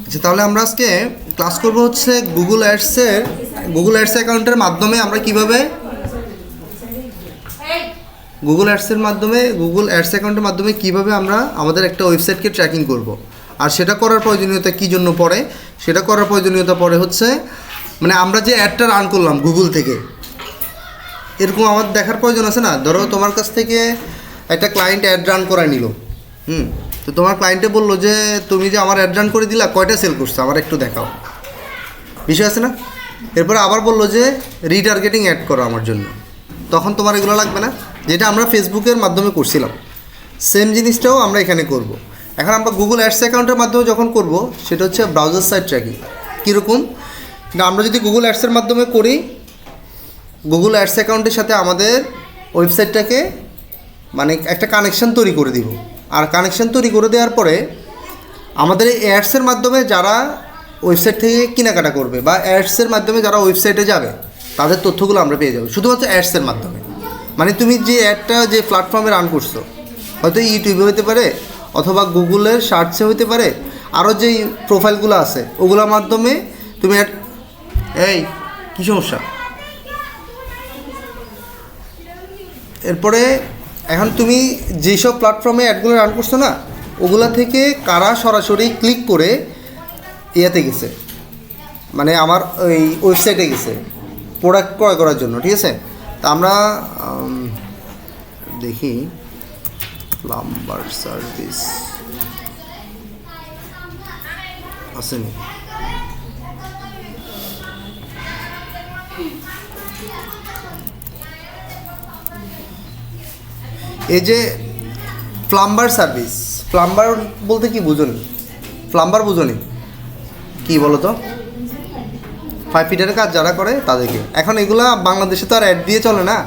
আচ্ছা, তাহলে আমরা আজকে ক্লাস করব হচ্ছে গুগল অ্যাডস অ্যাকাউন্টের মাধ্যমে আমরা কিভাবে গুগল অ্যাডস অ্যাকাউন্টের মাধ্যমে কিভাবে আমরা আমাদের একটা ওয়েবসাইটকে ট্র্যাকিং করব। আর সেটা করার প্রয়োজনীয়তা কী জন্য পড়ে, সেটা করার প্রয়োজনীয়তা পড়ে হচ্ছে মানে আমরা যে অ্যাডটা রান করলাম গুগল থেকে, এরকম আমাদের দেখার প্রয়োজন আছে না। ধরো তোমার কাছ থেকে একটা ক্লায়েন্ট অ্যাড রান করায় নিল, তো তোমার ক্লায়েন্টে বললো যে তুমি যে আমার অ্যাড রান করে দিলা, কয়টা সেল করছো আমার একটু দেখাও, বিষয় আছে না। এরপরে আবার বললো যে রিটার্গেটিং অ্যাড করো আমার জন্য, তখন তোমার এগুলো লাগবে না, যেটা আমরা ফেসবুকের মাধ্যমে করছিলাম সেম জিনিসটাও আমরা এখানে করব। এখন আমরা গুগল অ্যাডস অ্যাকাউন্টের মাধ্যমে যখন করব, সেটা হচ্ছে ব্রাউজার সাইট ট্র্যাকিং। কীরকম না, আমরা যদি গুগল অ্যাডসের মাধ্যমে করি, গুগল অ্যাডস অ্যাকাউন্টের সাথে আমাদের ওয়েবসাইটটাকে মানে একটা কানেকশান তৈরি করে দিব। আর কানেকশান তৈরি করে দেওয়ার পরে আমাদের এই অ্যাডসের মাধ্যমে যারা ওয়েবসাইট থেকে কেনাকাটা করবে বা অ্যাডসের মাধ্যমে যারা ওয়েবসাইটে যাবে, তাদের তথ্যগুলো আমরা পেয়ে যাবো শুধুমাত্র অ্যাডসের মাধ্যমে। মানে তুমি যে অ্যাডটা যে প্ল্যাটফর্মে রান করছো, হয়তো ইউটিউবে হতে পারে অথবা গুগলের সার্চে হতে পারে, আরও যেই প্রোফাইলগুলো আছে ওগুলোর মাধ্যমে তুমি এই কী সমস্যা। এরপরে এখন তুমি যেসব প্ল্যাটফর্মে অ্যাডগুলো রান করছো না, ওগুলা থেকে কারা সরাসরি ক্লিক করে ইয়াতে গেছে, মানে আমার ওই ওয়েবসাইটে গেছে প্রোডাক্ট ক্রয় করার জন্য, ঠিক আছে। তা আমরা দেখি প্লাম্বার সার্ভিস আসেনি। এই যে প্লাম্বার সার্ভিস, প্লাম্বার বলতে কি বুঝুন, প্লাম্বার বুঝুনি কি বলো তো, 5 ফিটের কাজ যারা করে তাদেরকে। এখন এগুলা বাংলাদেশে তো আর অ্যাড দিয়ে চলে না,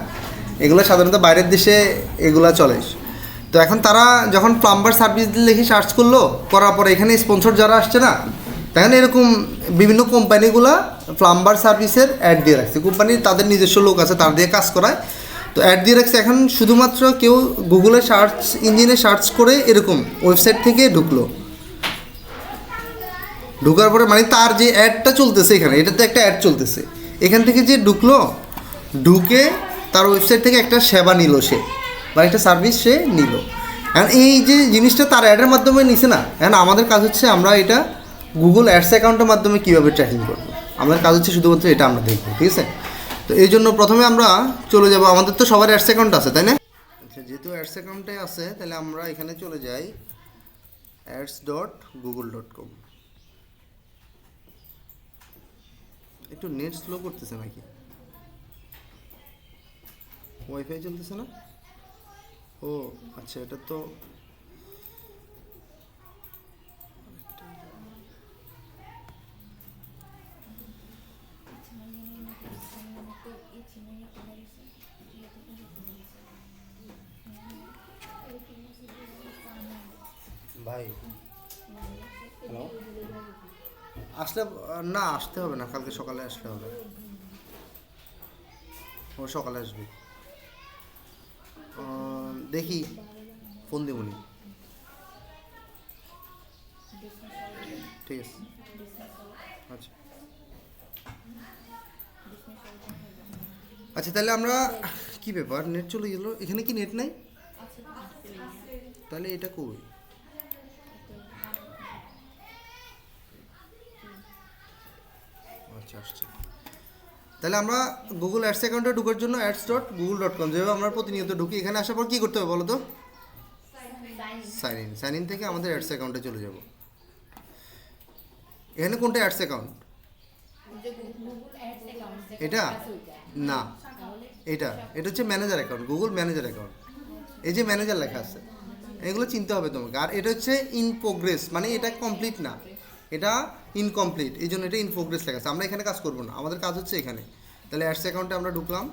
এগুলো সাধারণত বাইরের দেশে এগুলা চলে। তো এখন তারা যখন প্লাম্বার সার্ভিস লিখে সার্চ করলো, করার পরে এখানে স্পন্সর যারা আসছে না, তখন এরকম বিভিন্ন কোম্পানিগুলা প্লাম্বার সার্ভিসের অ্যাড দিয়ে রাখছে। কোম্পানির তাদের নিজস্ব লোক আছে, তার দিয়ে কাজ করায়, তো অ্যাড দিয়ে রাখছে। এখন শুধুমাত্র কেউ গুগলে সার্চ ইঞ্জিনে সার্চ করে এরকম ওয়েবসাইট থেকে ঢুকার পরে মানে তার যে অ্যাডটা চলতেছে এখানে, এটাতে একটা অ্যাড চলতেছে, এখান থেকে যে ঢুকে তার ওয়েবসাইট থেকে একটা সেবা নিল সে, বা একটা সার্ভিস সে নিল। এখন এই যে জিনিসটা তার অ্যাডের মাধ্যমে নিছে না, এখন আমাদের কাজ হচ্ছে আমরা এটা গুগল অ্যাডস অ্যাকাউন্টের মাধ্যমে কীভাবে ট্র্যাকিং করবো, আমাদের কাজ হচ্ছে শুধুমাত্র এটা আমরা দেখবো, ঠিক আছে। তো এই জন্য প্রথমে আমরা চলে যাব, আমাদের তো সবার অ্যাডস অ্যাকাউন্ট আছে তাই না। আচ্ছা, যেহেতু অ্যাডস অ্যাকাউন্টে আছে, তাহলে আমরা এখানে চলে যাই ads.google.com। একটু নেট স্লো করতেছে নাকি, ওয়াইফাই চলতেছে না? ও আচ্ছা, এটা তো ভাই হ্যালো, আসলে না, আসতে হবে না, কালকে সকালে আসলে হবে, ও সকালে আসবে। দেখি ফোন দেবনি, ঠিক আছে। আচ্ছা আচ্ছা, তাহলে আমরা কি ব্যাপার, নেট চলে গেল, এখানে কি নেট নাই? তাহলে এটা কই? আচ্ছা আসছে। তাহলে আমরা গুগল অ্যাডস অ্যাকাউন্টে ঢোকার জন্য ads.google.com যেভাবে আমরা প্রতিনিয়ত ঢুকি, এখানে আসার পর কী করতে হবে বলো তো? সাইন ইন থেকে আমাদের অ্যাডস অ্যাকাউন্টে চলে যাব। এখানে কোনটা অ্যাডস অ্যাকাউন্ট? এটা না, এটা হচ্ছে manager account, Google manager account. এই যে ম্যানেজার লেখা আছে, এগুলো চিনতে হবে তোমাকে। আর এটা হচ্ছে ইন প্রোগ্রেস, মানে এটা কমপ্লিট না, এটা ইনকমপ্লিট, এই জন্য এটা ইন প্রোগ্রেস লেখা আছে। আমরা এখানে কাজ করবো না, আমাদের কাজ হচ্ছে এখানে। তাহলে অ্যাডস অ্যাকাউন্টে আমরা ঢুকলাম,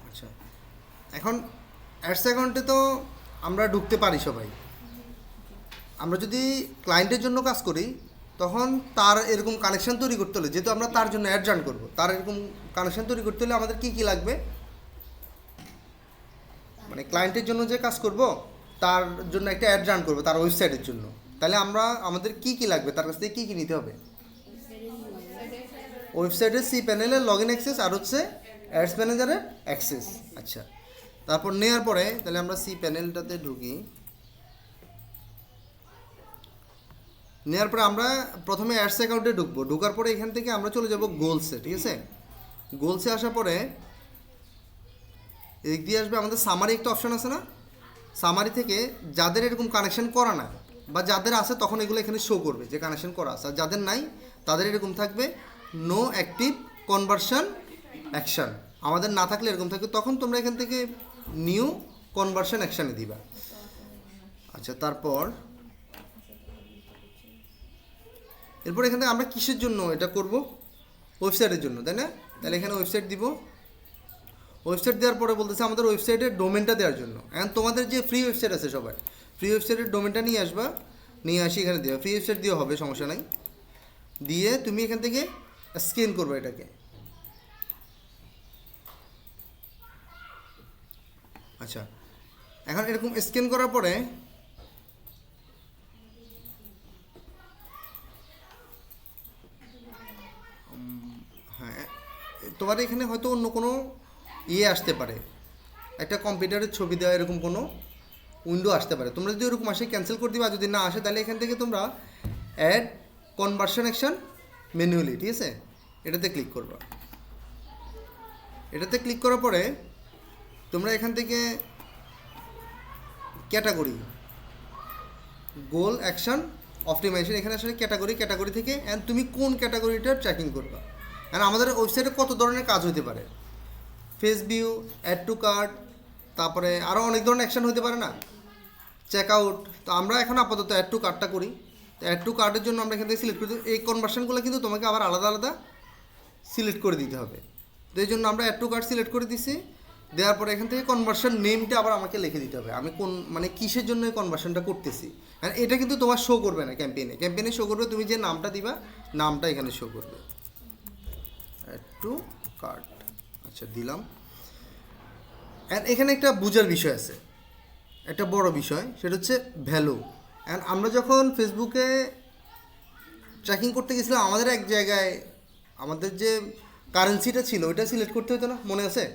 আচ্ছা। এখন অ্যাডস অ্যাকাউন্টে তো আমরা ঢুকতে পারি সবাই। আমরা যদি ক্লায়েন্টের জন্য কাজ করি, তখন তার এরকম কানেকশান তৈরি করতে হলে, যেহেতু আমরা তার জন্য অ্যাড রান করবো, তার এরকম কানেকশান তৈরি করতে হলে আমাদের কী কী লাগবে? মানে ক্লায়েন্টের জন্য যে কাজ করব তার জন্য একটা অ্যাড রান করবো তার ওয়েবসাইটের জন্য, তাহলে আমাদের কি কি লাগবে, তার কাছ থেকে কী কী নিতে হবে? ওয়েবসাইটের সি প্যানেলের লগ ইন অ্যাক্সেস আর হচ্ছে অ্যাডস ম্যানেজারের অ্যাক্সেস। আচ্ছা, তারপর নেওয়ার পরে তাহলে আমরা সি প্যানেলটাতে ঢুকি। নেওয়ার পরে আমরা প্রথমে অ্যাডস অ্যাকাউন্টে ঢুকবো, ঢোকার পরে এখান থেকে আমরা চলে যাব গোলসে। ঠিক আছে, গোলসে আসার পরে এদিক দিয়ে আসবে আমাদের সামারি একটা অপশান আছে না, সামারি থেকে যাদের এরকম কানেকশন করা না বা যাদের আছে তখন এগুলো এখানে শো করবে যে কানেকশন করা আছে, আর যাদের নাই তাদের এরকম থাকবে নো অ্যাক্টিভ কনভার্সন অ্যাকশান। আমাদের না থাকলে এরকম থাকবে, তখন তোমরা এখান থেকে নিউ কনভার্সন অ্যাকশানে দিবা। আচ্ছা, তারপর এরপর এখান থেকে আমরা কিসের জন্য এটা করব? ওয়েবসাইটের জন্য, তাই না? তাহলে এখানে ওয়েবসাইট দিব। ওয়েবসাইট দেওয়ার পরে বলতেছে আমাদের ওয়েবসাইটের ডোমেনটা দেওয়ার জন্য। এখন তোমাদের যে ফ্রি ওয়েবসাইট আছে সবাই ফ্রি ওয়েবসাইটের ডোমেনটা নিয়ে আসবা, নিয়ে আসি এখানে দেওয়া। ফ্রি ওয়েবসাইট দিয়েও হবে, সমস্যা নাই। দিয়ে তুমি এখান থেকে স্ক্যান করবে এটাকে। আচ্ছা, এখন এরকম স্ক্যান করার পরে হ্যাঁ, তোমার এখানে হয়তো অন্য কোনো আসতে পারে, একটা কম্পিউটারের ছবি দেওয়া এরকম কোনো উইন্ডো আসতে পারে। তোমরা যদি ওরকম আসে ক্যান্সেল করে দিবা, যদি না আসে তাহলে এখান থেকে তোমরা অ্যাড কনভার্সন অ্যাকশন ম্যানুয়ালি, ঠিক আছে, এটাতে ক্লিক করবা। এটাতে ক্লিক করার পরে তোমরা এখান থেকে ক্যাটাগরি গোল অ্যাকশন অপটিমাইজেশন এখানে আসলে ক্যাটাগরি থেকে অ্যান্ড তুমি কোন ক্যাটাগরিটার ট্র্যাকিং করবা। কারণ আমাদের ওয়েবসাইটে কত ধরনের কাজ হতে পারে, face view, add to cart, তারপরে আরও অনেক ধরনের অ্যাকশন হতে পারে না, চেক আউট। তো আমরা এখন আপাতত অ্যাড টু কার্টটা করি। তো অ্যাড টু কার্টের জন্য আমরা এখান থেকে সিলেক্ট করি। এই কনভার্সনগুলো কিন্তু তোমাকে আবার আলাদা আলাদা সিলেক্ট করে দিতে হবে। তো এই জন্য আমরা অ্যাড টু কার্ট সিলেক্ট করে দিছি। দেওয়ার পরে এখান থেকে কনভার্সন নেমটা আবার আমাকে লিখে দিতে হবে, আমি কোন মানে কিসের জন্য এই কনভার্সনটা করতেছি। আর এটা কিন্তু তোমার শো করবে না ক্যাম্পেইনে শো করবে তুমি যে নামটা দিবা, নামটা এখানে শো করবে, অ্যাড টু কার্ট। আচ্ছা, দিলাম। অ্যান্ড এখানে একটা বোঝার বিষয় আছে, একটা বড় বিষয়, সেটা হচ্ছে ভ্যালু। অ্যান্ড আমরা যখন ফেসবুকে ট্র্যাকিং করতে গেছিলাম আমাদের এক জায়গায় আমাদের যে কারেন্সিটা ছিল ওইটা সিলেক্ট করতে হতো না, মনে আছে?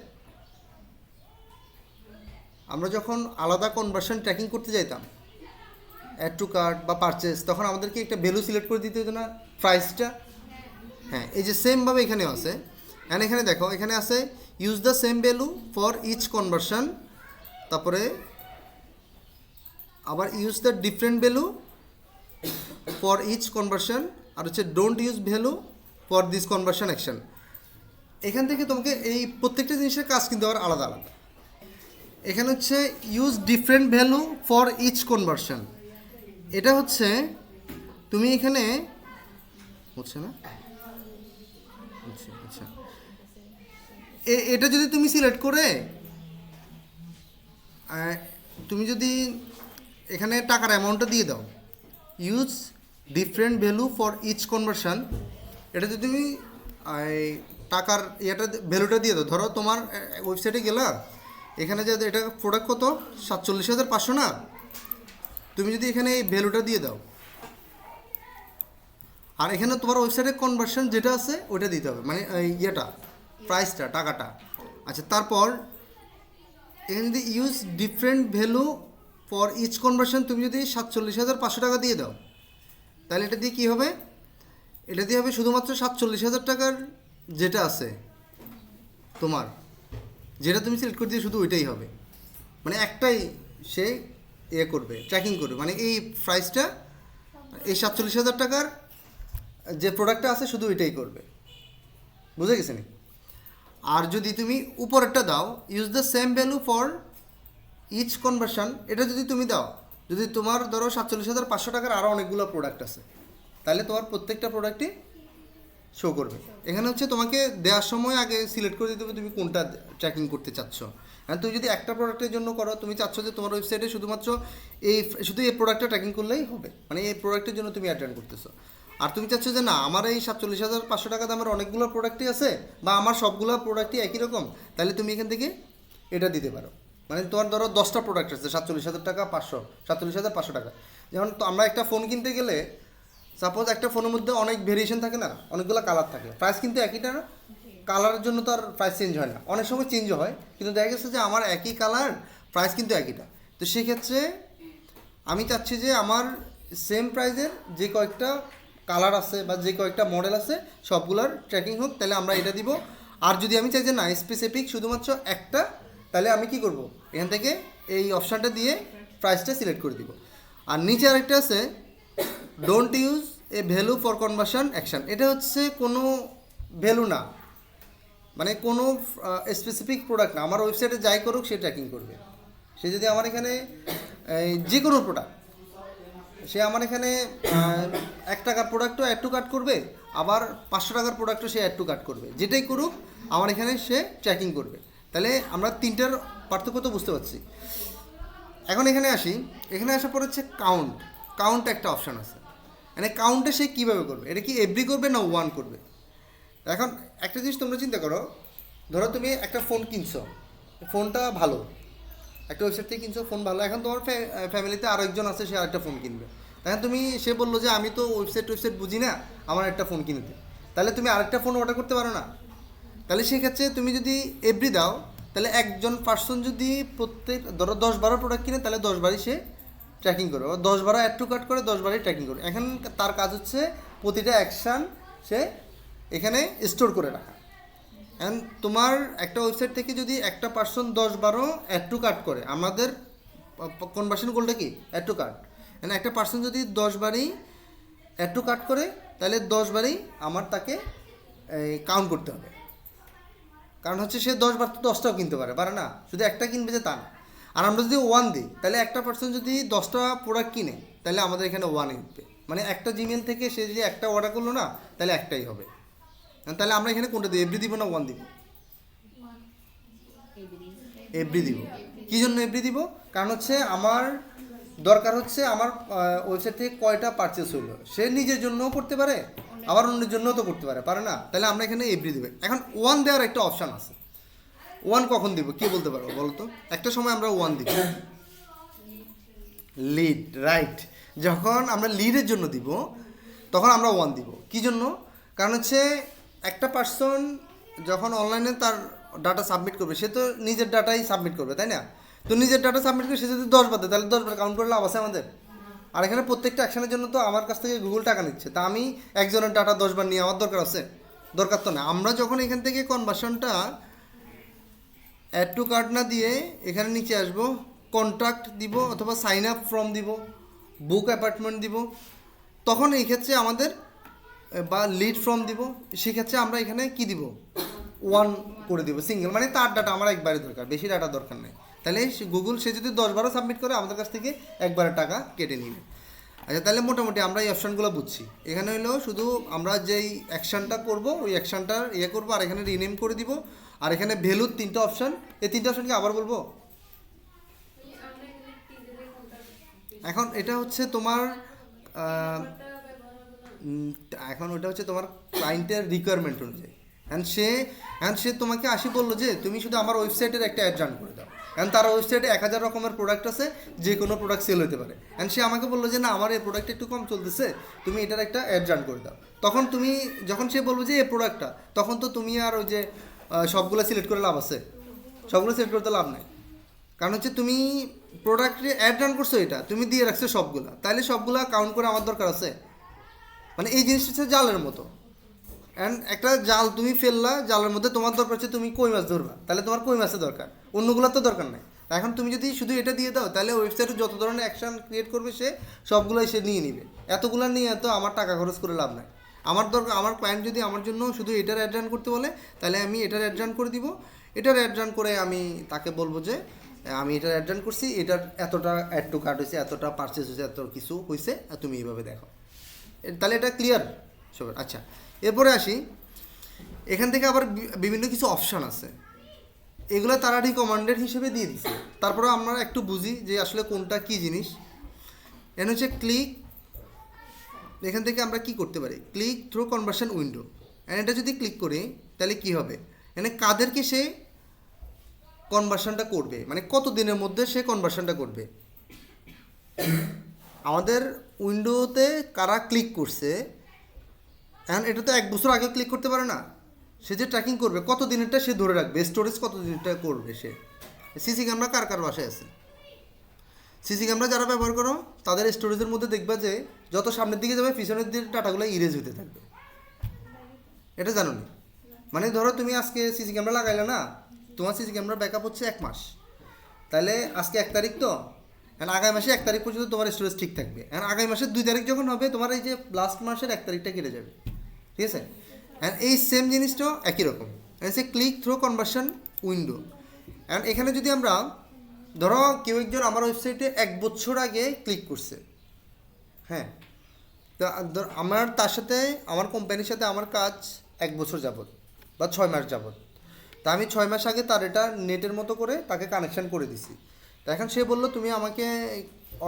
আমরা যখন আলাদা কনভার্সন ট্র্যাকিং করতে যাইতাম অ্যাড টু কার্ট বা পারচেস, তখন আমাদেরকে একটা ভ্যালু সিলেক্ট করে দিতে হতো না, প্রাইসটা। হ্যাঁ, এই যে সেমভাবে এখানেও আছে। অ্যান্ড এখানে দেখো, এখানে আছে use the same value for each conversion, তারপরে আবার use the different value for each conversion, আর হচ্ছে don't use value for this conversion action. এখান থেকে তোমাকে এই প্রত্যেকটা জিনিসের কাজ কিন্তু আবার আলাদা আলাদা। এখানে হচ্ছে use different value for each conversion, এটা হচ্ছে তুমি এখানে হচ্ছে না, আচ্ছা, এটা যদি তুমি সিলেক্ট করে তুমি যদি এখানে টাকার অ্যামাউন্টটা দিয়ে দাও, use different value for each conversion, এটা যদি তুমি টাকার ভ্যালুটা দিয়ে দাও। ধরো তোমার ওয়েবসাইটে গেলা, এখানে যে এটা প্রোডাক্ট কত 47,500 না, তুমি যদি এখানে এই ভ্যালুটা দিয়ে দাও, আর এখানে তোমার ওয়েবসাইটের কনভার্সন যেটা আছে ওইটা দিতে হবে, মানে প্রাইসটা, টাকাটা। আচ্ছা, তারপর এখানে যদি use different value for each conversion তুমি যদি 47,500 টাকা দিয়ে দাও, তাহলে এটা দিয়ে কী হবে? এটা দিয়ে হবে শুধুমাত্র 47,000 টাকার যেটা আছে তোমার, যেটা তুমি সিলেক্ট করে দিয়ে শুধু ওইটাই হবে, মানে একটাই সে করবে, ট্র্যাকিং করবে, মানে এই প্রাইসটা, এই 47,000 টাকার যে প্রোডাক্টটা আছে শুধু ওইটাই করবে। বুঝে গেছে নি? আর যদি তুমি উপরেরটা দাও, use the same value for each conversion, এটা যদি তুমি দাও, যদি তোমার ধরো 47,500 টাকার আরও অনেকগুলো প্রোডাক্ট আছে, তাহলে তোমার প্রত্যেকটা প্রোডাক্টই শো করবে। এখানে হচ্ছে তোমাকে দেওয়ার সময় আগে সিলেক্ট করে দিতে হবে তুমি কোনটা ট্র্যাকিং করতে চাচ্ছ। আর তুমি যদি একটা প্রোডাক্টের জন্য করো, তুমি চাচ্ছ যে তোমার ওয়েবসাইটে শুধুমাত্র শুধু এই প্রোডাক্টটা ট্র্যাকিং করলেই হবে, মানে এই প্রোডাক্টের জন্য তুমি অ্যাটেন্ড করতেছো। আর তুমি চাচ্ছ যে না, আমার এই 47,500 টাকা দামের অনেকগুলো প্রোডাক্টই আছে, বা আমার সবগুলো প্রোডাক্টই একই রকম, তাহলে তুমি এখান থেকে এটা দিতে পারো। মানে তোমার ধরো 10টা প্রোডাক্ট আছে 47,000 টাকা 47,500 টাকা। যেমন তো আমরা একটা ফোন কিনতে গেলে সাপোজ একটা ফোনের মধ্যে অনেক ভেরিয়েশন থাকে না, অনেকগুলো কালার থাকে, প্রাইস কিন্তু একইটা না। কালারের জন্য তো আর প্রাইস চেঞ্জ হয় না, অনেক সময় চেঞ্জ হয়, কিন্তু দেখা গেছে যে আমার একই কালার, প্রাইস কিন্তু একইটা। তো সেক্ষেত্রে আমি চাচ্ছি যে আমার সেম প্রাইজের যে কয়েকটা কালার আছে বা যে কয়েকটা মডেল আছে সবগুলোর ট্র্যাকিং হোক, তাহলে আমরা এটা দিব। আর যদি আমি চাই যে না স্পেসিফিক শুধুমাত্র একটা, তাহলে আমি কি করব, এখান থেকে এই অপশানটা দিয়ে প্রাইসটা সিলেক্ট করে দিব। আর নিচে আরেকটা আছে don't use a value for conversion action. এটা হচ্ছে কোনো ভ্যালু না, মানে কোনো স্পেসিফিক প্রোডাক্ট না, আমার ওয়েবসাইটে যাই করুক সে ট্র্যাকিং করবে। সে যদি আমার এখানে যে কোনো প্রোডাক্ট, সে আমার এখানে 1 টাকার প্রোডাক্টও অ্যাড টু কার্ট করবে, আবার 500 টাকার প্রোডাক্টও সে অ্যাড টু কার্ট করবে, যেটাই করুক আমার এখানে সে ট্র্যাকিং করবে। তাহলে আমরা তিনটার পার্থক্য তো বুঝতে পারছি। এখন এখানে আসি, এখানে আসার পর হচ্ছে কাউন্ট একটা অপশান আছে। মানে কাউন্টে সে কীভাবে করবে, এটা কি এভরি করবে না ওয়ান করবে? এখন একটা জিনিস তোমরা চিন্তা করো, ধরো তুমি একটা ফোন কিনছো, ফোনটা ভালো, একটা ওয়েবসাইট থেকে কিনছো, ফোন ভালো, এখন তোমার ফ্যামিলিতে আরও একজন আছে, সে আরেকটা ফোন কিনবে। এখন সে বললো যে আমি তো ওয়েবসাইট বুঝি না, আমার একটা ফোন কিনতে, তাহলে তুমি আরেকটা ফোন অর্ডার করতে পারো না। তাহলে সেক্ষেত্রে তুমি যদি এভরি দাও, তাহলে একজন পার্সন যদি প্রত্যেক ধরো 10-12 প্রোডাক্ট কিনে, তাহলে 10 বারই সে ট্র্যাকিং করবে, 10 বারো অ্যাড টু কার্ট করে 10 বারই ট্র্যাকিং করবে। এখন তার কাজ হচ্ছে প্রতিটা অ্যাকশান সে এখানে স্টোর করে রাখা। এখন তোমার একটা ওয়েবসাইট থেকে যদি একটা পার্সন 10-12 অ্যাড টু কার্ট করে, আমাদের কনভার্সন গোলটা কি অ্যাড টু কার্ট, মানে একটা পার্সন যদি 10 বারই অ্যাড টু কার্ট করে, তাহলে 10 বারই আমার তাকে কাউন্ট করতে হবে। কারণ হচ্ছে সে 10 বার তো 10টাও কিনতে পারে না, শুধু একটা কিনবে যে তা না। আর আমরা যদি 1 দিই, তাহলে একটা পার্সন যদি 10টা প্রোডাক্ট কিনে, তাহলে আমাদের এখানে 1 উঠবে, মানে একটা জিমেল থেকে সে যদি একটা অর্ডার করলো না, তাহলে একটাই হবে। তাহলে আমরা এখানে কোনটা দিই, এভরি দিব না 1 দিব? এভরি দিব। কী জন্য এভরি দিব? কারণ হচ্ছে আমার দরকার হচ্ছে আমার ওয়েবসাইট থেকে কয়টা পারচেস হইলো, সে নিজের জন্যও করতে পারে, আবার অন্যের জন্যও তো করতে পারে না। তাহলে আমরা এখানে এভরি দেবে। এখন 1 দেওয়ার একটা অপশান আছে, 1 কখন দিব কে বলতে পারবো বলো তো? একটা সময় আমরা 1 দিব, লিড, রাইট, যখন আমরা লিডের জন্য দিব তখন আমরা 1 দিব। কী জন্য? কারণ হচ্ছে একটা পার্সন যখন অনলাইনে তার ডাটা সাবমিট করবে, সে তো নিজের ডাটাই সাবমিট করবে, তাই না? তো নিজের ডাটা সাবমিট করে সে যদি 10 বার দেয়, তাহলে 10 বার কাউন্ট করে লাভ আছে আমাদের? আর এখানে প্রত্যেকটা অ্যাকশনের জন্য তো আমার কাছ থেকে গুগল টাকা নিচ্ছে, তা আমি একজনের ডাটা 10 বার নিয়ে আমার দরকার আছে? দরকার তো না। আমরা যখন এখান থেকে কনভার্সনটা অ্যাড টু কার্ট না দিয়ে এখানে নিচে আসবো, কন্ট্রাক্ট দিব অথবা সাইন আপ ফর্ম দিব, বুক অ্যাপার্টমেন্ট দিব, তখন এই ক্ষেত্রে আমাদের বা লিড ফর্ম দিব, সেক্ষেত্রে আমরা এখানে কি দিব, 1 করে দিব, সিঙ্গেল, মানে তার ডাটা আমার একবারে দরকার, বেশি ডাটা দরকার নেই। তাহলে গুগল সে যদি 10 বারও সাবমিট করে, আমাদের কাছ থেকে একবারে টাকা কেটে নিবে। আচ্ছা, তাহলে মোটামুটি আমরা এই অপশানগুলো বুঝছি। এখানে হলো শুধু আমরা যেই অ্যাকশানটা করব ওই অ্যাকশানটার করবো, আর এখানে রিনেম করে দিব। আর এখানে ভ্যালুর 3টা অপশান, এই 3টা অপশানকে আবার বলবো। এখন এটা হচ্ছে তোমার এখন ওটা হচ্ছে তোমার ক্লায়েন্টের রিকোয়ারমেন্ট অনুযায়ী। সে তোমাকে বললো যে তুমি শুধু আমার ওয়েবসাইটের একটা অ্যাড রান করে দাও, কারণ তার ওয়েবসাইটে 1000 রকমের প্রোডাক্ট আছে, যে কোনো প্রোডাক্ট সেল হতে পারে। সে আমাকে বললো যে না, আমার এই প্রোডাক্ট একটু কম চলতেছে, তুমি এটার একটা অ্যাড রান করে দাও। তখন যখন সে বলবো যে এই প্রোডাক্টটা, তখন তো তুমি আর ওই যে সবগুলো সিলেক্ট করে লাভ আছে? সবগুলো সিলেক্ট করতে লাভ নেই, কারণ হচ্ছে তুমি প্রোডাক্টে অ্যাড রান করছো, এটা তুমি দিয়ে রাখছো সবগুলা, তাহলে সবগুলা কাউন্ট করে আমার দরকার আছে? মানে এই জিনিসটা হচ্ছে জালের মতো। অ্যান্ড একটা জাল তুমি ফেললা, জালের মধ্যে তোমার দরকার হচ্ছে তুমি কই মাছ ধরবা, তাহলে তোমার কই মাছের দরকার, অন্যগুলোর তো দরকার নেই। এখন তুমি যদি শুধু এটা দিয়ে দাও, তাহলে ওয়েবসাইটে যত ধরনের অ্যাকশন ক্রিয়েট করবে সবগুলোই সে নিয়ে নিবে। এতগুলো নিয়ে তো আমার টাকা খরচ করে লাভ নাই। আমার দরকার, আমার ক্লায়েন্ট যদি আমার জন্য শুধু এটার অ্যাড রান করতে বলে, তাহলে আমি এটার অ্যাড রান করে দিব। এটার অ্যাড রান করে আমি তাকে বলবো যে আমি এটার অ্যাড রান করছি, এটার এতটা অ্যাড টু কার্ট হয়েছে, এতটা পারচেস হয়েছে, এত কিছু হয়েছে, তুমি এইভাবে দেখো। তাহলে এটা ক্লিয়ার সবার? আচ্ছা, এরপরে আসি, এখান থেকে আবার বিভিন্ন কিছু অপশান আছে, এগুলো তারা রিকমান্ডেড হিসেবে দিয়ে দিচ্ছে। তারপরে আমরা একটু বুঝি যে আসলে কোনটা কী জিনিস। এখানে হচ্ছে ক্লিক, এখান থেকে আমরা কি করতে পারি, ক্লিক থ্রু কনভার্সন উইন্ডো। এটা যদি ক্লিক করি তাহলে কি হবে, কাদেরকে সে কনভার্সনটা করবে, মানে কত দিনের মধ্যে সে কনভার্সনটা করবে। আমাদের উইন্ডোতে কারা ক্লিক করছে, এখন এটা তো 1 বছর আগে ক্লিক করতে পারে না। সে যে ট্র্যাকিং করবে কত দিনেরটা সে ধরে রাখবে, স্টোরেজ কত দিনেরটা করবে সে। সিসি ক্যামেরা কার কার বাসায় আছে? সিসি ক্যামেরা যারা ব্যবহার করো তাদের স্টোরেজের মধ্যে দেখবা যে যত সামনের দিকে যাবে পিছনের দিকে ডাটাগুলো ইরেজ হতে থাকবে। এটা জানো না? মানে ধরো তুমি আজকে সিসি ক্যামেরা লাগাইলে না, তোমার সিসি ক্যামেরা ব্যাকআপ হচ্ছে 1 মাস, তাহলে আজকে 1 তারিখ তো, এখন আগামী মাসে 1 তারিখ পর্যন্ত তোমার স্টোরেজ ঠিক থাকবে। এখন আগামী মাসের 2 তারিখ যখন হবে তোমার এই যে লাস্ট মাসের 1 তারিখটা কেটে যাবে, ঠিক আছে? অ্যান্ড এই সেম জিনিসটাও একই রকম, সে click through conversion window. And এখানে যদি আমরা ধরো কেউ একজন আমার ওয়েবসাইটে 1 বছর আগে ক্লিক করছে, হ্যাঁ, তো আমার তার সাথে আমার কোম্পানির সাথে আমার কাজ 1 বছর যাবত বা 6 মাস যাবত। তা আমি 6 মাস আগে তার এটা নেটের মতো করে তাকে কানেকশান করে দিছি। তা এখন সে বললো তুমি আমাকে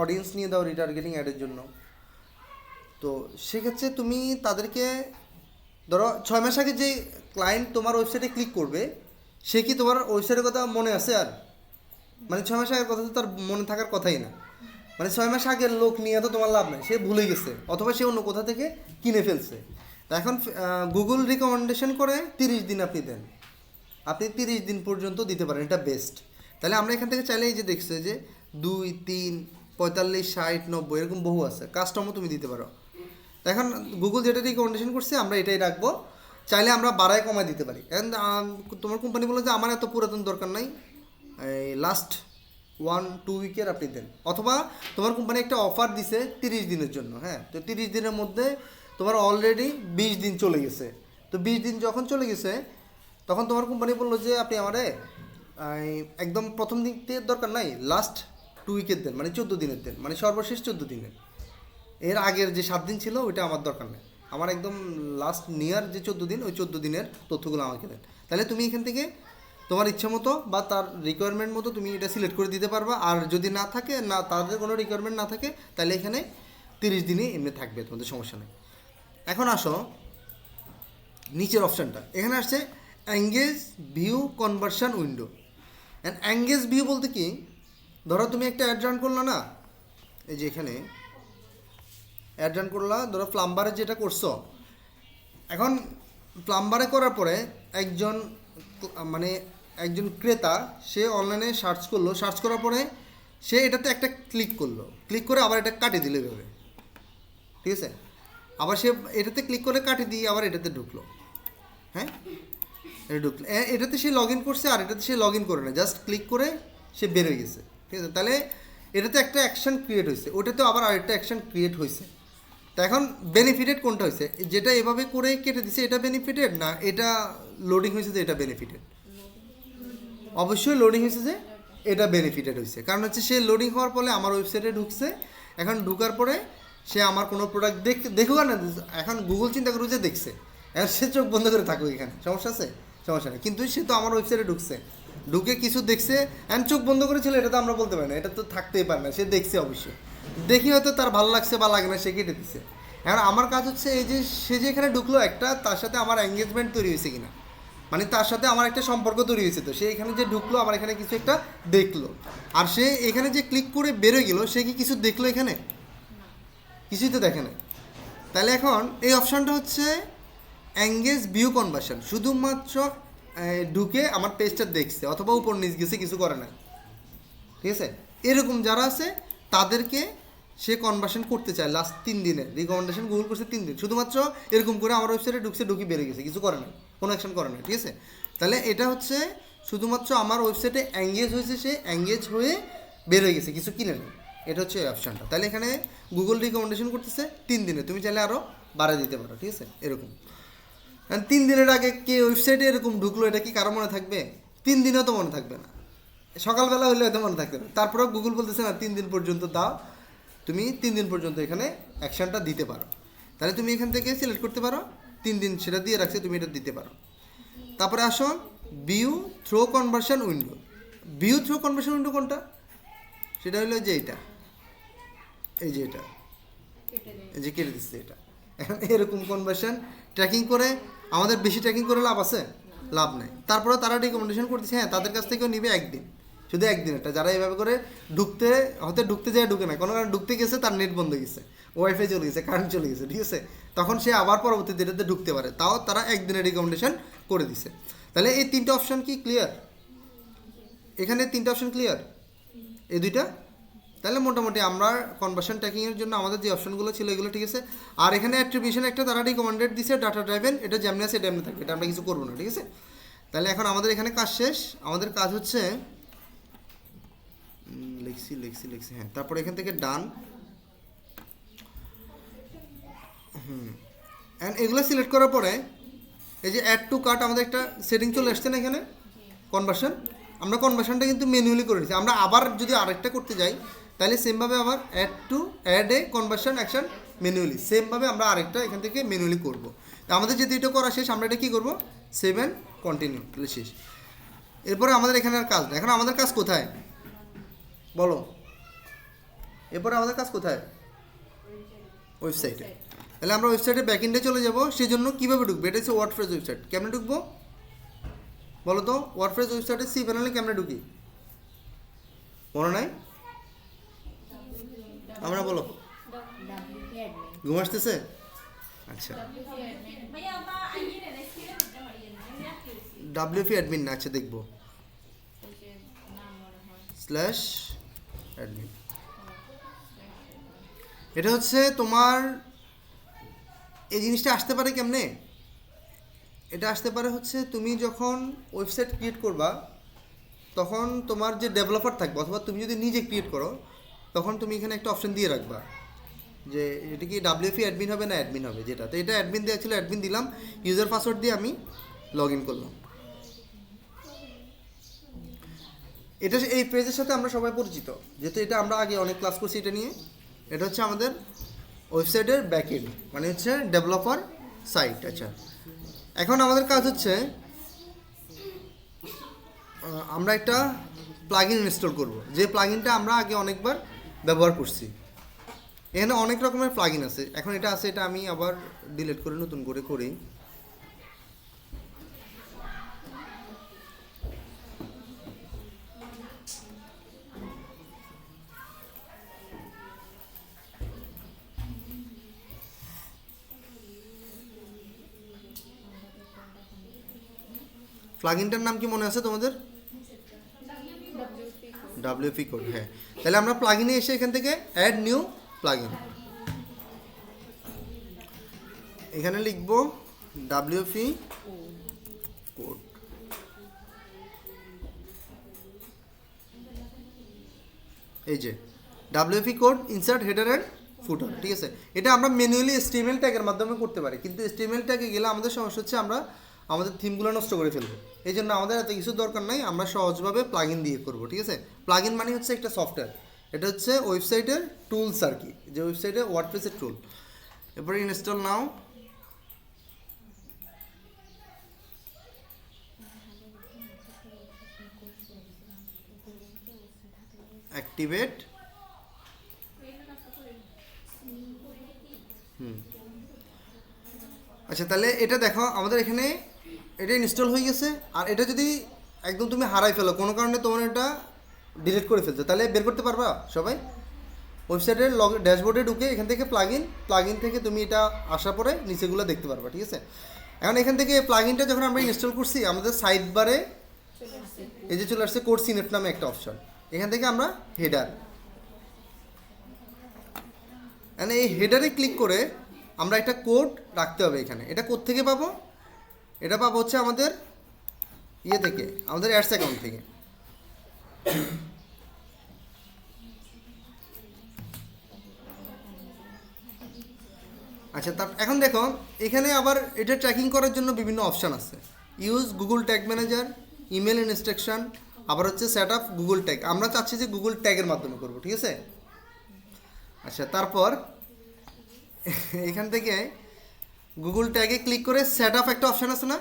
অডিয়েন্স নিয়ে দাও রিটার্গেটিং অ্যাডের জন্য। তো সেক্ষেত্রে তুমি তাদেরকে ধরো 6 মাস আগে যে ক্লায়েন্ট তোমার ওয়েবসাইটে ক্লিক করবে সে কি তোমার ওয়েবসাইটের কথা মনে আছে আর? মানে 6 মাস আগের কথা তো তার মনে থাকার কথাই না। মানে 6 মাস আগের লোক নিয়ে তো তোমার লাভ নেই, সে ভুলে গেছে অথবা সে অন্য কোথা থেকে কিনে ফেলছে। তা এখন গুগল রিকমেন্ডেশন করে 30 দিন আপনি দেন, আপনি 30 দিন পর্যন্ত দিতে পারেন, এটা বেস্ট। তাহলে আমরা এখান থেকে চাইলে এই যে দেখছে যে 2, 3, 45, 60, 90 এরকম বহু আছে, কাস্টমও তুমি দিতে পারো। এখন গুগল যেটা রিকমেন্ডেশন করছে আমরা এটাই রাখবো, চাইলে আমরা বাড়ায় কমায় দিতে পারি। এখন তোমার কোম্পানি বলে যে আমার এত পুরাতন দরকার নাই, এই লাস্ট 1-2 উইকের আপনি দেন, অথবা তোমার কোম্পানি একটা অফার দিছে 30 দিনের জন্য, হ্যাঁ, তো 30 দিনের মধ্যে তোমার অলরেডি 20 দিন চলে গেছে। তো 20 দিন যখন চলে গেছে তখন তোমার কোম্পানি বললো যে আপনি আমারে একদম প্রথম দিক থেকে দরকার নাই, লাস্ট 2 উইকের দেন, মানে 14 দিনের দেন, মানে সর্বশেষ 14 দিনের। এর আগের যে 7 দিন ছিল ওইটা আমার দরকার নেই, আমার একদম লাস্ট নিয়ার যে 14 দিন ওই 14 দিনের তথ্যগুলো আমাকে দেন। তাহলে তুমি এখান থেকে তোমার ইচ্ছা মতো বা তার রিকোয়ারমেন্ট মতো তুমি এটা সিলেক্ট করে দিতে পারবা। আর যদি না থাকে, না তাদের কোনো রিকোয়ারমেন্ট না থাকে, তাহলে এখানে 30 দিনই এমনি থাকবে, তোমাদের সমস্যা নেই। এখন আসো নিচের অপশানটা, এখানে আসছে engage view conversion window. And engage view বলতে কি, ধরো তুমি একটা অ্যাড রান করলো না, এই যে এখানে অ্যাড রান করলা, ধরো প্লাম্বারে যেটা করছো, এখন প্লাম্বারে করার পরে একজন ক্রেতা সে অনলাইনে সার্চ করলো, সার্চ করার পরে সে এটাতে একটা ক্লিক করলো, ক্লিক করে আবার এটা কাটিয়ে দিলে এভাবে, ঠিক আছে? আবার সে এটাতে ক্লিক করে কাটিয়ে দিয়ে আবার এটাতে ঢুকলো, হ্যাঁ, এটা ঢুকলো, এটাতে সে লগ ইন করছে আর এটাতে সে লগ ইন করে না, জাস্ট ক্লিক করে সে বের হয়ে গেছে, ঠিক আছে? তাহলে এটাতে একটা অ্যাকশন ক্রিয়েট হয়েছে, ওটাতেও আবার আরেকটা অ্যাকশন ক্রিয়েট হয়েছে। তা এখন বেনিফিটেড কোনটা হয়েছে? যেটা এভাবে করে কেটে দিছে এটা বেনিফিটেড, না এটা লোডিং হয়েছে যে এটা বেনিফিটেড? অবশ্যই লোডিং হয়েছে যে এটা বেনিফিটেড হয়েছে, কারণ হচ্ছে সে লোডিং হওয়ার ফলে আমার ওয়েবসাইটে ঢুকছে। এখন ঢুকার পরে সে আমার কোনো প্রোডাক্ট দেখুক না, এখন গুগল চিন্তা করুক যে দেখছে, এখন সে চোখ বন্ধ করে থাকুক, এখানে সমস্যা আছে? সমস্যা নেই, কিন্তু সে তো আমার ওয়েবসাইটে ঢুকছে, ঢুকে কিছু দেখছে, এখন চোখ বন্ধ করেছিল, এটা তো আমরা বলতে পারি না, এটা তো থাকতেই পারে না, সে দেখছে অবশ্যই, দেখি হয়তো তার ভালো লাগছে বা লাগে না, সে কেটে দিচ্ছে। এখন আমার কাজ হচ্ছে এই যে সে যে এখানে ঢুকলো, একটা তার সাথে আমার এঙ্গেজমেন্ট তৈরি হয়েছে কিনা, মানে তার সাথে আমার একটা সম্পর্ক তৈরি হয়েছে, তো সে এখানে যে ঢুকলো আমার এখানে কিছু একটা দেখলো, আর সে এখানে যে ক্লিক করে বেরোয় গেলো, সে কি কিছু দেখলো? এখানে কিছুই তো দেখে না। তাহলে এখন এই অপশানটা হচ্ছে এঙ্গেজ ভিউ কনভার্সন, শুধুমাত্র ঢুকে আমার পেজটা দেখছে অথবা উপর নিচ গেছে, কিছু করে না, ঠিক আছে? এরকম যারা আছে তাদেরকে সে কনভার্সন করতে চায় লাস্ট 3 দিনে, রিকমেন্ডেশন গুগল করছে 3 দিন, শুধুমাত্র এরকম করে আমার ওয়েবসাইটে ঢুকছে, ঢুকি বেড়ে গেছে, কিছু করে না, কোনো অ্যাকশন করে না, ঠিক আছে? তাহলে এটা হচ্ছে শুধুমাত্র আমার ওয়েবসাইটে এঙ্গেজ হয়েছে, সে এঙ্গেজ হয়ে বের হয়ে গেছে, কিছু কিনে নেই, এটা হচ্ছে এই অপশানটা। তাহলে এখানে গুগল রিকমেন্ডেশন করতেছে 3 দিনে, তুমি চাইলে আরও বাড়ায় দিতে পারো, ঠিক আছে? এরকম 3 দিনের আগে কে ওয়েবসাইটে এরকম ঢুকলো, এটা কি কারো মনে থাকবে? 3 দিনেও তো মনে থাকবে না, সকালবেলা হলে হয়তো মনে থাকবে না। তারপরেও গুগল বলতেছে না 3 দিন পর্যন্ত দাও, তুমি 3 দিন পর্যন্ত এখানে অ্যাকশানটা দিতে পারো। তাহলে তুমি এখান থেকে সিলেক্ট করতে পারো, 3 দিন সেটা দিয়ে রাখছে, তুমি এটা দিতে পারো। তারপরে আসো view through conversion window. View through conversion window কোনটা? সেটা হলো যে এইটা, এই যে এটা, এই যে কেটে দিচ্ছে এটা। এখন এরকম কনভার্সন ট্র্যাকিং করে আমাদের বেশি ট্র্যাকিং করে লাভ আছে? লাভ নাই। তারপরে তারা রিকমেন্ডেশন করতেছে হ্যাঁ তাদের কাছ থেকেও নিবে একদিন, শুধু একদিন। এটা যারা এইভাবে করে ঢুকতে যায় ঢুকে না, কোনো কারণে ঢুকতে গেছে তার নেট বন্ধ গেছে, ওয়াইফাই চলে গেছে, কারেন্ট চলে গেছে, ঠিক আছে, তখন সে আবার পরবর্তীতে এটাতে ঢুকতে পারে, তাও তারা একদিনের রিকমেন্ডেশন করে দিছে। তাহলে এই তিনটা অপশন কি ক্লিয়ার? এখানে তিনটা অপশন ক্লিয়ার, এই দুইটা। তাহলে মোটামুটি আমরা কনভার্সন ট্র্যাকিংয়ের জন্য আমাদের যে অপশনগুলো ছিল এগুলো ঠিক আছে। আর এখানে অ্যাট্রিবিউশন একটা তারা রিকমেন্ডেড দিছে ডাটা ড্রাইভেন, এটা যেমনি আছে এটা এমনি থাকবে, এটা আমরা কিছু করবো না, ঠিক আছে। তাহলে এখন আমাদের এখানে কাজ শেষ। আমাদের কাজ হচ্ছে লিখছি হ্যাঁ, তারপরে এখান থেকে ডান। অ্যান্ড এগুলো সিলেক্ট করার পরে এই যে অ্যাড টু কার্ট আমাদের একটা সেটিং চলে আসছে না এখানে কনভার্সন। আমরা কনভার্সনটা কিন্তু ম্যানুয়ালি করে নিচ্ছি। আমরা আবার যদি আরেকটা করতে যাই তাহলে সেমভাবে আবার add a conversion action manually, সেমভাবে আমরা আরেকটা এখান থেকে ম্যানুয়ালি করব। তো আমাদের যদি এটা করা শেষ আমরা এটা কী করবো, সেভ অ্যান্ড কন্টিনিউ, তাহলে শেষ। এরপরে আমাদের এখানে আর কাজ না। এখন আমাদের কাজ কোথায় বলো? এরপরে আমাদের কাজ কোথায়? ওয়েবসাইটে। তাহলে আমরা ওয়েবসাইটে ব্যাকএন্ডে চলে যাব। সেই জন্য কীভাবে ঢুকবো? এটা হচ্ছে ওয়ার্ডপ্রেস ওয়েবসাইট। কেমনে ঢুকবো বলো তো? ওয়ার্ডপ্রেস ওয়েবসাইটে সি প্যানেলে কেমনে ঢুকি মনে নাই? আমরা বলো, ঘুম আসতেছে? আচ্ছা, WP অ্যাডমিন না, আচ্ছা দেখবো /admin। এটা হচ্ছে তোমার এই জিনিসটা আসতে পারে কেমনে? এটা আসতে পারে হচ্ছে তুমি যখন ওয়েবসাইট ক্রিয়েট করবা তখন তোমার যে ডেভেলপার থাকবে অথবা তুমি যদি নিজে ক্রিয়েট করো তখন তুমি এখানে একটা অপশন দিয়ে রাখবা যে এটা কি WP অ্যাডমিন হবে না অ্যাডমিন হবে, যেটা তো এটা অ্যাডমিন দেওয়া ছিল, অ্যাডমিন দিলাম, ইউজার পাসওয়ার্ড দিয়ে আমি লগ ইন করলাম। এটা এই পেজের সাথে আমরা সবাই পরিচিত, যেহেতু এটা আমরা আগে অনেক ক্লাস করছি এটা নিয়ে। এটা হচ্ছে আমাদের ওয়েবসাইটের ব্যাকএন্ড, মানে হচ্ছে ডেভেলপার সাইট। আচ্ছা, এখন আমাদের কাজ হচ্ছে আমরা একটা প্লাগইন ইনস্টল করব, যে প্লাগইনটা আমরা আগে অনেকবার ব্যবহার করছি। এখানে অনেক রকমের প্লাগইন আছে। এখন এটা আছে, এটা আমি আবার ডিলিট করে নতুন করে করি। প্লাগইনটার নাম কি মনে আছে তোমাদের? WP কোড, হ্যাঁ। তাহলে আমরা প্লাগইনে এসে এখান থেকে অ্যাড নিউ প্লাগইন, এখানে লিখব WP কোড। এই যে WP code insert header and ফুটার, ঠিক আছে। এটা আমরা ম্যানুয়ালি HTML ট্যাগের মাধ্যমে করতে পারি, কিন্তু HTML ট্যাগে গেলে আমাদের সমস্যা হচ্ছে আমরা আমাদের থিমগুলো নষ্ট করে ফেলবো। এই জন্য আমাদের এত কিছু দরকার নাই, আমরা সহজভাবে প্লাগইন দিয়ে করবো, ঠিক আছে। প্লাগইন মানে হচ্ছে একটা সফটওয়্যার, এটা হচ্ছে ওয়েবসাইটের টুলস আর কি, যে ওয়েবসাইটে ওয়ার্ডপ্রেসের টুল। এরপরে ইনস্টল নাও। অ্যাক্টিভেট। আচ্ছা, তাহলে এটা দেখো আমাদের এখানে এটা ইনস্টল হয়ে গেছে। আর এটা যদি একদম তুমি হারাই ফেলো কোনো কারণে, তোমার এটা ডিলিট করে ফেলছো, তাহলে বের করতে পারবা সবাই? ওয়েবসাইটের ড্যাশবোর্ডে ঢুকে এখান থেকে প্লাগইন থেকে তুমি এটা আসার পরে নিচেগুলো দেখতে পারবা, ঠিক আছে। এখন এখান থেকে প্লাগইনটা যখন আমরা ইনস্টল করছি আমাদের সাইড বারে এই যে চলে আসছে কোড সিনেট নামে একটা অপশন, এখান থেকে আমরা হেডার, মানে এই হেডারে ক্লিক করে আমরা একটা কোড রাখতে হবে এখানে। এটা কোড থেকে পাবো? এটা পাবো হচ্ছে আমাদের ইয়ে থেকে, আমাদের অ্যাডস অ্যাকাউন্ট থেকে। আচ্ছা, এখন দেখো এখানে আবার এটা ট্র্যাকিং করার জন্য বিভিন্ন অপশান আছে। Use Google tag manager, email instruction, আবার হচ্ছে সেট আপ গুগল ট্যাগ। আমরা চাচ্ছি যে গুগল ট্যাগের মাধ্যমে করবো, ঠিক আছে। আচ্ছা, তারপর এখান থেকে গুগল ট্যাগে ক্লিক করে সেট আপ একটা অপশান আছে না?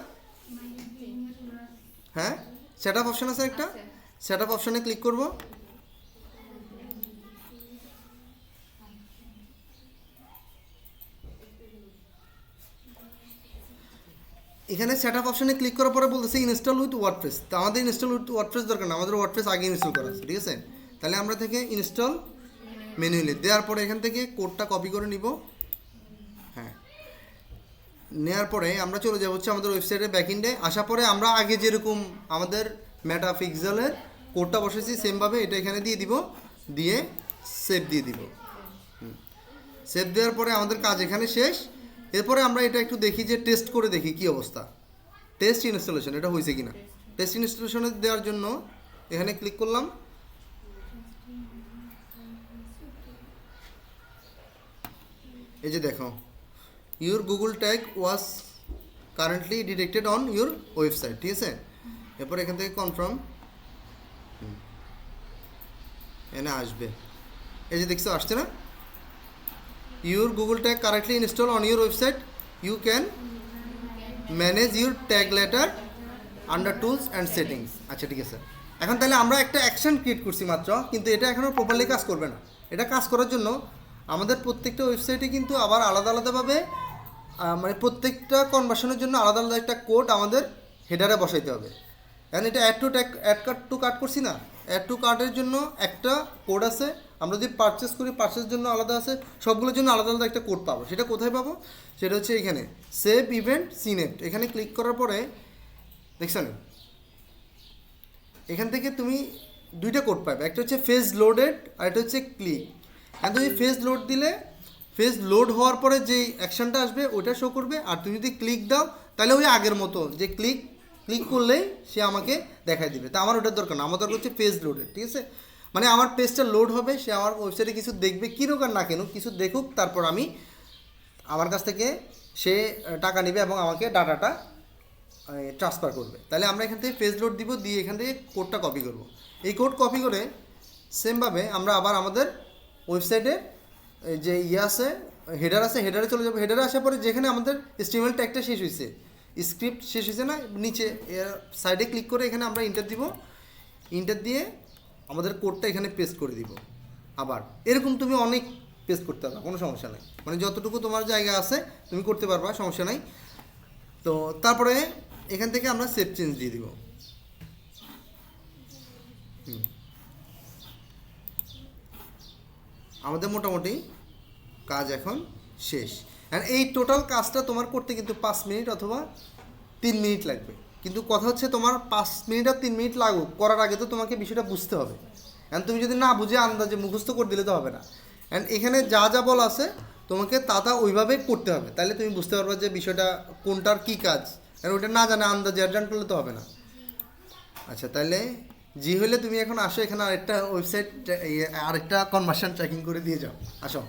হ্যাঁ, সেট আপ অপশান আছে একটা, সেট আপ অপশানে ক্লিক করবো। এখানে সেটআপ অপশনে ক্লিক করার পরে বলতেছে ইনস্টল উইথ ওয়ার্ডপ্রেস। তো আমাদের ইনস্টল উইথ ওয়ার্ডপ্রেস দরকার না, আমাদের ওয়ার্ডপ্রেস আগে ইনস্টল করা আছে, ঠিক আছে। তাহলে আমরা থেকে ইনস্টল ম্যানুয়ালি দেওয়ার পরে এখান থেকে কোডটা কপি করে নিব। হ্যাঁ, নেওয়ার পরে আমরা চলে যাব হচ্ছে আমাদের ওয়েবসাইটের ব্যাকএন্ডে। আসার পরে আমরা আগে যেরকম আমাদের মেটাপিক্সেলের কোডটা বসেছি সেমভাবে এটা এখানে দিয়ে দিব, দিয়ে সেভ দিয়ে দিব। সেভ দেওয়ার পরে আমাদের কাজ এখানে শেষ। এরপরে আমরা এটা একটু দেখি যে টেস্ট করে দেখি কি অবস্থা, টেস্ট ইনস্টলেশন এটা হয়েছে কিনা। টেস্ট ইনস্টলেশনে দেওয়ার জন্য এখানে ক্লিক করলাম। এই যে দেখো, your Google tag was currently detected on your website, ঠিক আছে। এরপর এখান থেকে কনফার্ম এনে আসবে। এই যে দেখছো আসছে না, your Google tag currently install on your website, you can manage your tag later under tools and settings. আচ্ছা ঠিক আছে, এখন তাহলে আমরা একটা অ্যাকশন ক্রিয়েট করছি মাত্র, কিন্তু এটা এখনও প্রপারলি কাজ করবে না। এটা কাজ করার জন্য আমাদের প্রত্যেকটা ওয়েবসাইটে কিন্তু আবার আলাদা আলাদাভাবে মানে প্রত্যেকটা কনভার্সনের জন্য আলাদা আলাদা একটা কোড আমাদের হেডারে বসাইতে হবে। এখন এটা অ্যাড টু কার্ট করছি না, অ্যাড টু কার্টের জন্য একটা কোড আছে। আমরা যদি পারচেস করি পারচেসের জন্য আলাদা আছে, সবগুলোর জন্য আলাদা আলাদা একটা কোড পাবো। সেটা কোথায় পাবো? সেটা হচ্ছে এখানে সেভ ইভেন্ট সিনেক্ট। এখানে ক্লিক করার পরে দেখছেন এখান থেকে তুমি দুইটা কোড পাবে, একটা হচ্ছে ফেজ লোডেড আর একটা হচ্ছে ক্লিক। এখন তুমি ফেজ লোড দিলে ফেজ লোড হওয়ার পরে যেই অ্যাকশনটা আসবে ওটা শো করবে, আর তুমি যদি ক্লিক দাও তাহলে ওই আগের মতো যে ক্লিক করলেই সে আমাকে দেখাই দিবে। তা আমার ওটার দরকার না, আমার দরকার হচ্ছে পেজ লোডেড, ঠিক আছে। মানে আমার পেজটা লোড হবে, সে আমার ওয়েবসাইটে কিছু দেখবে, কিনুক আর না কেনুক কিছু দেখুক, তারপর আমি আমার কাছ থেকে সে টাকা নেবে এবং আমাকে ডাটাটা ট্রান্সফার করবে। তাহলে আমরা এখান থেকে পেজ লোড দিব, দিয়ে এখান থেকে কোডটা কপি করব। এই কোড কপি করে সেমভাবে আমরা আবার আমাদের ওয়েবসাইটে যে আছে হেডার আছে, হেডারে চলে যাবো। হেডারে আসার পরে যেখানে আমাদের HTML ট্যাগটা শেষ হয়েছে, স্ক্রিপ্ট শেষ হয়েছে না, নিচে সাইডে ক্লিক করে এখানে আমরা ইন্টার দিব। ইন্টার দিয়ে আমাদের কোডটা এখানে পেস্ট করে দিব। আবার এরকম তুমি অনেক পেস্ট করতে পারবা, কোনো সমস্যা নাই। মানে যতটুকু তোমার জায়গা আছে তুমি করতে পারবা, সমস্যা নাই। তো তারপরে এখান থেকে আমরা সেভ চেঞ্জ দিয়ে দিব। আমাদের মোটামুটি কাজ এখন শেষ। আর এই টোটাল কাজটা তোমার করতে কিন্তু 5 মিনিট অথবা 3 মিনিট লাগবে। কিন্তু কথা হচ্ছে তোমার 5 মিনিট আর 3 মিনিট লাগুক, করার আগে তো তোমাকে বিষয়টা বুঝতে হবে। অ্যান্ড তুমি যদি না বুঝে আন্দাজে মুখস্থ করে দিলে তো হবে না। অ্যান্ড এখানে যা যা বলা আছে তোমাকে তা ওইভাবে করতে হবে, তাহলে তুমি বুঝতে পারবে যে বিষয়টা কোনটার কী কাজ। আর ওইটা না জানে আন্দাজে অ্যাডজাস্ট করলে তো হবে না। আচ্ছা, তাহলে জি হলে তুমি এখন আসো, এখানে আরেকটা ওয়েবসাইট আরেকটা কনভার্সন ট্র্যাকিং করে দিয়ে যাও। আসো,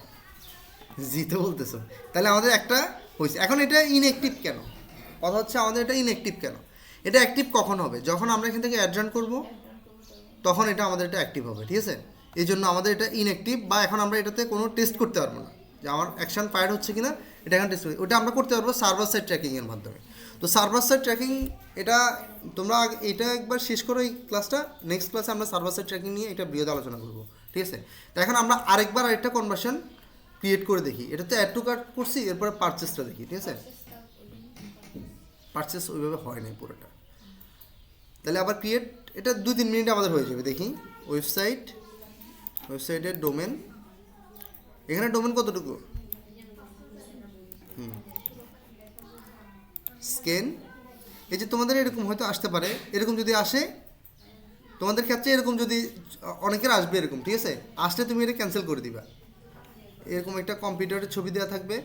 জিতে বলতেছো, তাহলে আমাদের একটা হয়েছে। এখন এটা ইনঅ্যাক্টিভ কেন? কথা হচ্ছে আমাদের এটা ইনঅ্যাক্টিভ কেন? এটা অ্যাক্টিভ কখন হবে? যখন আমরা এখান থেকে অ্যাডজাস্ট করব তখন এটা আমাদের এটা অ্যাক্টিভ হবে, ঠিক আছে। এই জন্য আমাদের এটা ইনঅ্যাক্টিভ, বা এখন আমরা এটাতে কোনো টেস্ট করতে পারবো না যে আমার অ্যাকশন ফায়ার হচ্ছে কিনা, এটা এখন টেস্ট করি। ওটা আমরা করতে পারবো সার্ভার সাইড ট্র্যাকিংয়ের মাধ্যমে। তো সার্ভার সাইড ট্র্যাকিং এটা তোমরা এটা একবার শেষ করো এই ক্লাসটা, নেক্সট ক্লাসে আমরা সার্ভার সাইড ট্র্যাকিং নিয়ে এটা বৃহৎ আলোচনা করবো, ঠিক আছে। তো এখন আমরা আরেকটা কনভার্সন ক্রিয়েট করে দেখি। এটা তো অ্যাড টু কার্ট করছি, এরপরে পারচেসটা দেখি, ঠিক আছে। পারচেস ওইভাবে হয় নাই পুরোটা। তাহলে আবার ক্রিয়েট, এটা 2-3 মিনিট আমাদের হয়ে যাবে। দেখি ওয়েবসাইটের ডোমেন, এখানে ডোমেন কতটুকু, স্ক্যান। এই যে তোমাদের এরকম হয়তো আসতে পারে, এরকম যদি আসে তোমাদের ক্ষেত্রে, এরকম যদি অনেকের আসবে এরকম, ঠিক আছে। আসলে তুমি এটা ক্যান্সেল করে দিবা। এরকম একটা কম্পিউটারের ছবি দেওয়া থাকবে,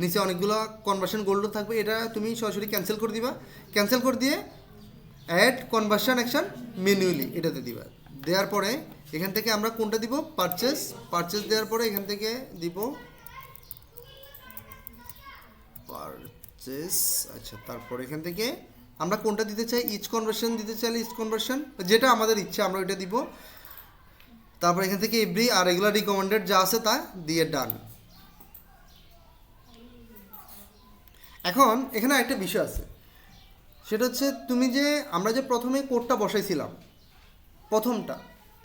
নিচে অনেকগুলো কনভার্সন গোল্ডও থাকবে, এটা তুমি সরাসরি ক্যান্সেল করে দিবা। ক্যান্সেল করে দিয়ে অ্যাড কনভার্সন অ্যাকশন ম্যানুয়ালি এটাতে দিবা। দেওয়ার পরে এখান থেকে আমরা কোনটা দিব, পারচেস দেওয়ার পরে এখান থেকে দিব পারচেস। আচ্ছা, তারপর এখান থেকে আমরা কোনটা দিতে চাই, ইচ কনভার্সন দিতে চাইলে ইচ কনভার্সন, যেটা আমাদের ইচ্ছা আমরা ওইটা দিব। তারপর এখান থেকে এভরি আর রেগুলার রিকমেন্ডেড যা আছে তা দিয়ে ডান। এখন এখানে একটা বিষয় আছে, সেটা হচ্ছে আমরা যে প্রথমে কোডটা বসাইছিলাম, প্রথমটা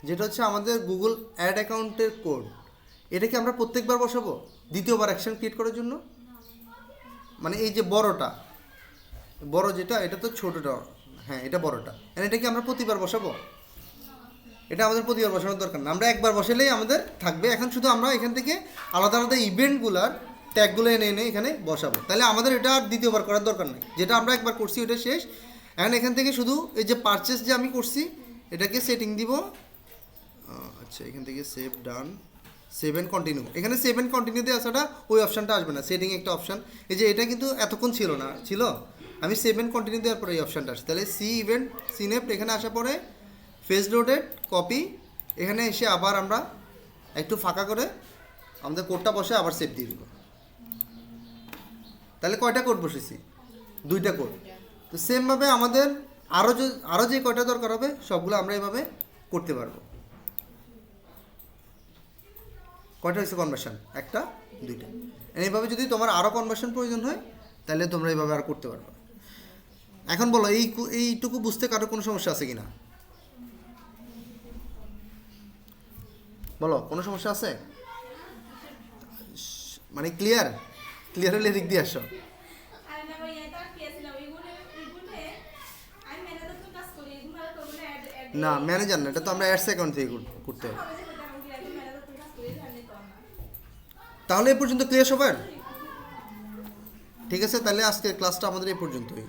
যেটা হচ্ছে আমাদের গুগল অ্যাড অ্যাকাউন্টের কোড, এটাকে আমরা প্রত্যেকবার বসাবো দ্বিতীয়বার অ্যাকশন ক্রিয়েট করার জন্য? মানে এই যে বড়টা, বড় যেটা এটা তো ছোটটা, হ্যাঁ এটা বড়টা। এটা কি আমরা প্রতিবার বসাবো? এটা আমাদের প্রতিবার বসানোর দরকার না, আমরা একবার বসালেই আমাদের থাকবে। এখন শুধু আমরা এখান থেকে আলাদা আলাদা ইভেন্টগুলার ট্যাগগুলো এনে এনে এখানে বসাবো, তাহলে আমাদের এটা আর দ্বিতীয়বার করার দরকার নেই। যেটা আমরা একবার করছি ওটা শেষ। এখন এখান থেকে শুধু এই যে পারচেস যে আমি করছি এটাকে সেটিং দিব। আচ্ছা, এখান থেকে save done, save and continue. এখানে সেভ অ্যান্ড কন্টিনিউতে আসাটা ওই অপশানটা আসবে না, সেটিং একটা অপশান। এই যে এটা কিন্তু এতক্ষণ ছিল না, ছিল আমি সেভ অ্যান্ড কন্টিনিউ দেওয়ার পরে এই অপশানটা আসছে। তাহলে সি ইভেন্ট সিনেপ্ট এখানে আসার পরে ফেস লোডেড কপি, এখানে এসে আবার আমরা একটু ফাঁকা করে আমাদের কোডটা বসে আবার সেভ দিয়ে দিব। তাহলে কয়টা কোড বসেছি? 2টা কোড। তো সেমভাবে আমাদের আরও যে কয়টা দরকার হবে সবগুলো আমরা এভাবে করতে পারবো। কয়টা হয়েছে কনভার্সন? 1টা 2টা। এইভাবে যদি তোমার আরও কনভার্সন প্রয়োজন হয় তাহলে তোমরা এইভাবে আর করতে পারবে। এখন বলো এইটুকু বুঝতে কারো কোনো সমস্যা আছে কি না? বলো, কোনো সমস্যা আছে? মানে ক্লিয়ার হলে দিক দিয়ে আসো। না ম্যানেজার না, এটা তো আমরা অ্যাডস অ্যাকাউন্ট থেকে করতে হবে। তাহলে এ পর্যন্ত ক্লিয়ার সবার? ঠিক আছে, তাহলে আজকের ক্লাসটা আমাদের এই পর্যন্তই।